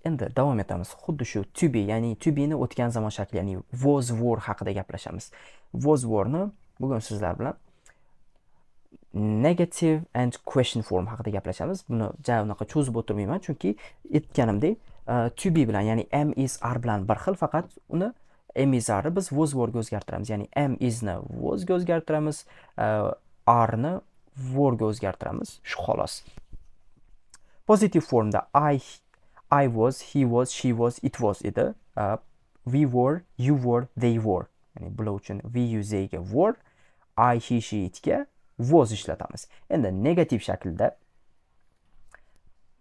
Endi davom etamiz. Xuddi shu to be, ya'ni to be ni o'tgan zamon shakli, ya'ni was were haqida gaplashamiz. Was were ni bugun sizlar bilan negative and question form haqida gaplashamiz. Buni ja unaqa cho'zib o'tirmayman, chunki aytganimdek, to be bilan, ya'ni am is are bilan bir xil, faqat uni am is are biz was were ga o'zgartiramiz. Ya'ni am is ni was ga o'zgartiramiz, are ni were ga o'zgartiramiz. Shu xolos. Positive formda I was, he was, she was, it was edi. We were, you were, they were. Ya'ni bular uchun we, you, they ga were, I, he, she, it ga was ishlatamiz. Endi negativ shaklda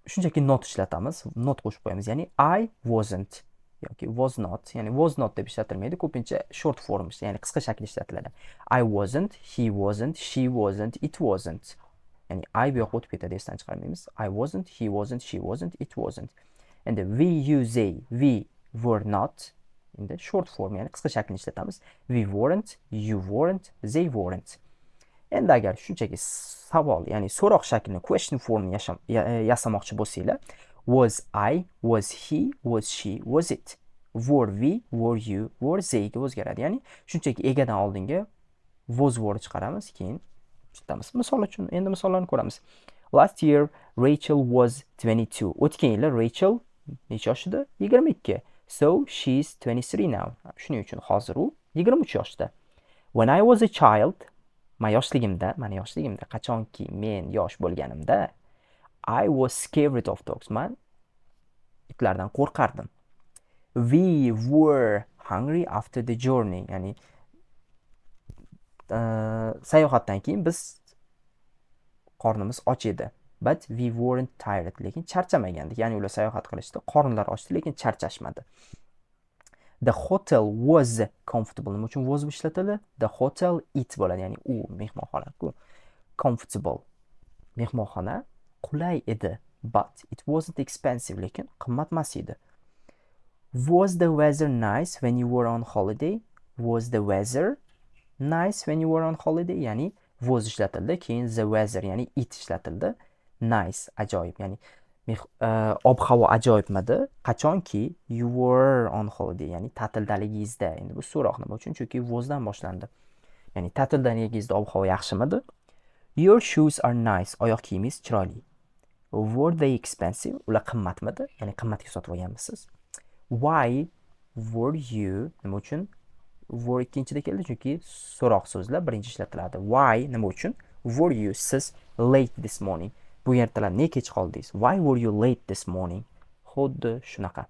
shunchaki not ishlatamiz, not qo'shib qo'yamiz. Ya'ni I wasn't yoki was not, ya'ni was not deb ishlatilmaydi, ko'pincha short form, ya'ni qisqa shakl ishlatiladi. I wasn't, he wasn't, she wasn't, it wasn't. Ya'ni I bu yoqqa o'tib ketadi, esdan chiqarmaymiz. I wasn't, he wasn't, she wasn't, it wasn't. Endi we, you, they, we were not. Endi short form, ya'ni qisqa shaklni ishlatamiz. We weren't, you weren't, they weren't. Endi agar shunchaki savol, ya'ni so'roq shaklini question formni yasamoqchi bo'lsanglar, was I, was he, was she, was it, were we, were you, were they ga o'zgaradi. Ya'ni shunchaki egadan oldinga was were chiqaramiz, keyin ishlatamiz. Misol uchun endi misollarni ko'ramiz. Last year Rachel was 22. O'tgan yili Rachel necha yosh edi? 22. So she's 23 now. Shuning uchun hozir u 23 yoshda. When I was a child, mani yoshligimda, qachonki men yosh bo'lganimda, I was scared of dogs. Man itlardan qo'rqardim. We were hungry after the journey. Ya'ni sayohatdan keyin biz qornimiz och edi. But we weren't tired. Lekin charchamagandik. Ya'ni ular sayohat qilishdi, qornlari ochdi, lekin charchashmadi. The hotel was comfortable. Nima uchun was ishlatiladi? The hotel it bo'ladi, ya'ni u mehmonxona. Comfortable. Mehmonxona qulay edi. But it wasn't expensive. Lekin qimmat emas edi. Was the weather nice when you were on holiday? Was the weather nice when you were on holiday? Ya'ni was ishlatildi, keyin the weather, ya'ni it ishlatildi. Nice, ajoyib, ya'ni ob-havo ajoyibmidi? Qachonki you were on holiday, ya'ni ta'tildaligingizda. Endi bu so'roq nima uchun? Chunki wasdan boshlandi. Ya'ni ta'tildaligingizda ob-havo yaxshimidi? Your shoes are nice. Oyoq kiyimingiz chiroyli. Were they expensive? Ular qimmatmidi? Ya'ni qimmatga sotib olganmisiz? Why were you? Nima uchun? Were ikkinchida keldi, chunki so'roq so'zlar birinchi ishlatiladi. Why nima uchun? Were you siz late this morning? Bu ertalab nega kech qoldingiz? Why were you late this morning? Xuddi shunaqa.